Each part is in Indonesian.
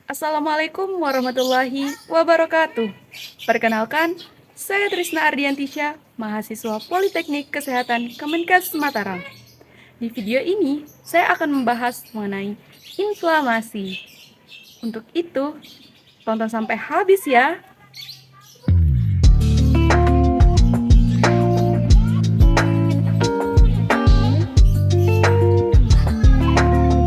Assalamualaikum warahmatullahi wabarakatuh. Perkenalkan, saya Trisna Ardiantisya, mahasiswa Politeknik Kesehatan Kemenkes Mataram. Di video ini, saya akan membahas mengenai inflamasi. Untuk itu, tonton sampai habis ya.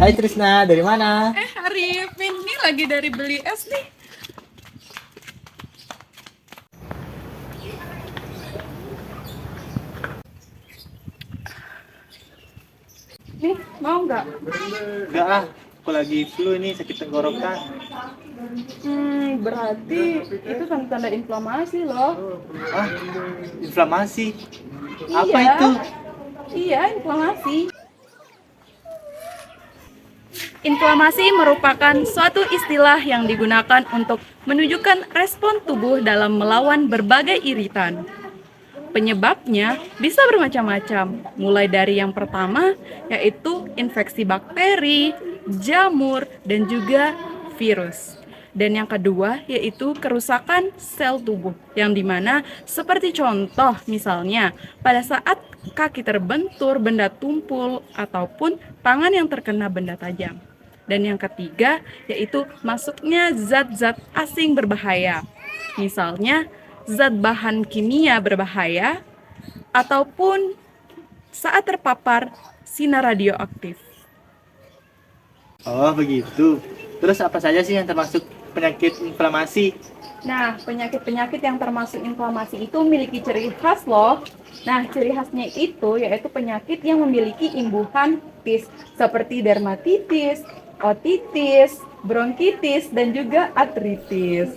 Hai Trisna, dari mana? Arif, ini lagi dari beli es nih. Nih, mau nggak? Enggak ah, aku lagi flu ini, sakit tenggorokan. Berarti itu tanda-tanda inflamasi loh. Ah, inflamasi. Apa Iya. itu? Iya, inflamasi. Inflamasi merupakan suatu istilah yang digunakan untuk menunjukkan respon tubuh dalam melawan berbagai iritan. Penyebabnya bisa bermacam-macam, mulai dari yang pertama yaitu infeksi bakteri, jamur, dan juga virus. Dan yang kedua yaitu kerusakan sel tubuh, yang dimana seperti contoh misalnya pada saat kaki terbentur benda tumpul ataupun tangan yang terkena benda tajam. Dan yang ketiga yaitu masuknya zat-zat asing berbahaya, misalnya zat bahan kimia berbahaya ataupun saat terpapar sinar radioaktif. Oh begitu. Terus apa saja sih yang termasuk penyakit inflamasi? Nah, penyakit-penyakit yang termasuk inflamasi itu memiliki ciri khas loh. Nah, ciri khasnya itu yaitu penyakit yang memiliki imbuhan tis seperti dermatitis, otitis, bronkitis, dan juga artritis.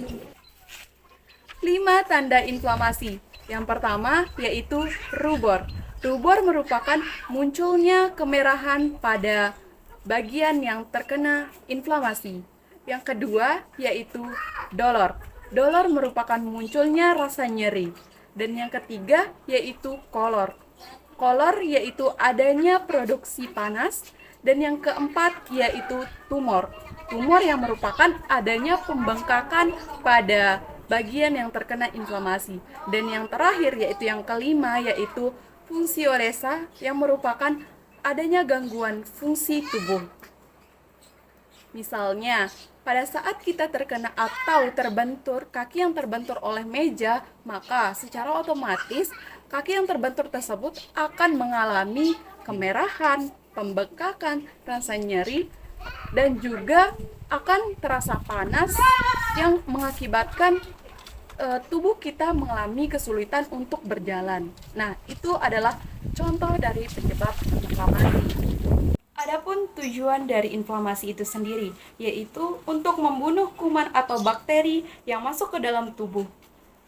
5 tanda inflamasi. Yang pertama yaitu rubor. Rubor merupakan munculnya kemerahan pada bagian yang terkena inflamasi. Yang kedua yaitu dolor. Dolor merupakan munculnya rasa nyeri. Dan yang ketiga yaitu kolor. Kolor yaitu adanya produksi panas. Dan yang keempat yaitu tumor. Tumor yang merupakan adanya pembengkakan pada bagian yang terkena inflamasi. Dan yang terakhir yaitu yang kelima yaitu fungsiolesa yang merupakan adanya gangguan fungsi tubuh. Misalnya, pada saat kita terkena atau terbentur kaki yang terbentur oleh meja, maka secara otomatis kaki yang terbentur tersebut akan mengalami kemerahan, pembengkakan, rasa nyeri, dan juga akan terasa panas yang mengakibatkan tubuh kita mengalami kesulitan untuk berjalan. Nah, itu adalah contoh dari penyebab inflamasi. Adapun tujuan dari inflamasi itu sendiri, yaitu untuk membunuh kuman atau bakteri yang masuk ke dalam tubuh.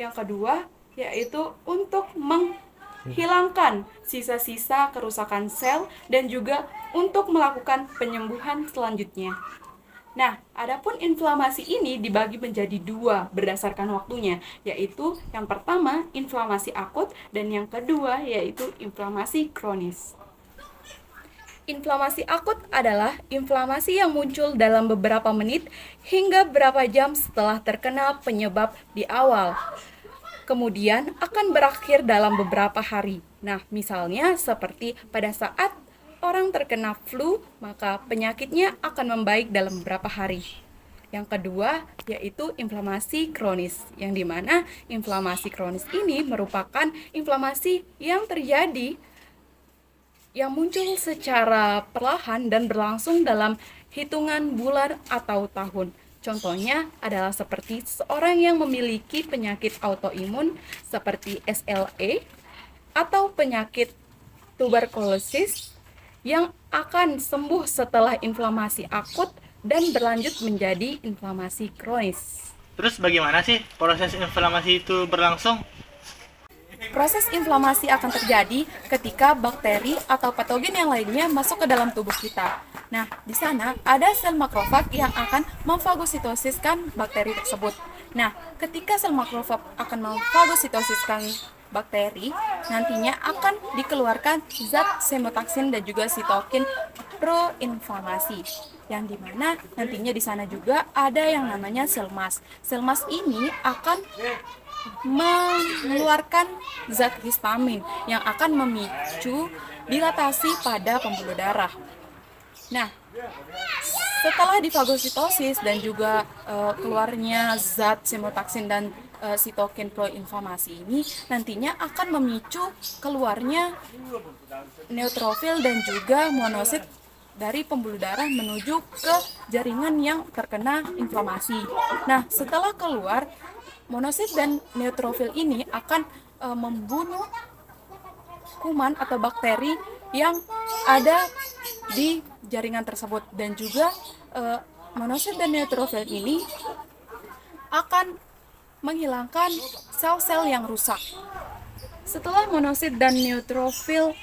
Yang kedua, yaitu untuk menghilangkan sisa-sisa kerusakan sel dan juga untuk melakukan penyembuhan selanjutnya. Nah, adapun inflamasi ini dibagi menjadi dua berdasarkan waktunya, yaitu yang pertama inflamasi akut dan yang kedua yaitu inflamasi kronis. Inflamasi akut adalah inflamasi yang muncul dalam beberapa menit hingga beberapa jam setelah terkena penyebab di awal. Kemudian akan berakhir dalam beberapa hari. Nah, misalnya seperti pada saat orang terkena flu, maka penyakitnya akan membaik dalam beberapa hari. Yang kedua yaitu inflamasi kronis, yang dimana inflamasi kronis ini merupakan inflamasi yang terjadi yang muncul secara perlahan dan berlangsung dalam hitungan bulan atau tahun. Contohnya adalah seperti seorang yang memiliki penyakit autoimun seperti SLE atau penyakit tuberkulosis yang akan sembuh setelah inflamasi akut dan berlanjut menjadi inflamasi kronis. Terus bagaimana sih proses inflamasi itu berlangsung? Proses inflamasi akan terjadi ketika bakteri atau patogen yang lainnya masuk ke dalam tubuh kita. Nah, di sana ada sel makrofag yang akan memfagositosiskan bakteri tersebut. Nah, ketika sel makrofag akan memfagositosiskan bakteri, nantinya akan dikeluarkan zat semotaksin dan juga sitokin proinflamasi, yang dimana nantinya di sana juga ada yang namanya sel mas. Sel mas ini akan mengeluarkan zat histamin yang akan memicu dilatasi pada pembuluh darah. Nah, setelah difagositosis dan juga keluarnya zat chemotoksin dan sitokin proinflamasi ini nantinya akan memicu keluarnya neutrofil dan juga monosit dari pembuluh darah menuju ke jaringan yang terkena inflamasi. Nah, setelah keluar, monosit dan neutrofil ini akan membunuh kuman atau bakteri yang ada di jaringan tersebut, dan juga monosit dan neutrofil ini akan menghilangkan sel-sel yang rusak. Setelah monosit dan neutrofil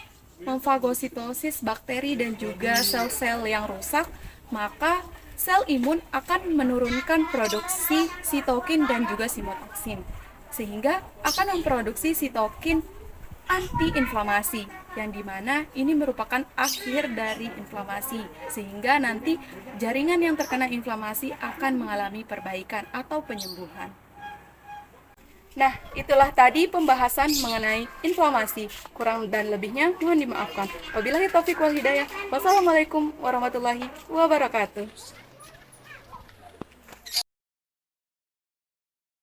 memfagositosis bakteri dan juga sel-sel yang rusak, maka sel imun akan menurunkan produksi sitokin dan juga chemotoksin, sehingga akan memproduksi sitokin anti-inflamasi, yang dimana ini merupakan akhir dari inflamasi, sehingga nanti jaringan yang terkena inflamasi akan mengalami perbaikan atau penyembuhan. Nah, itulah tadi pembahasan mengenai inflamasi. Kurang dan lebihnya mohon dimaafkan. Wabillahi taufiq wal hidayah. Wassalamualaikum warahmatullahi wabarakatuh.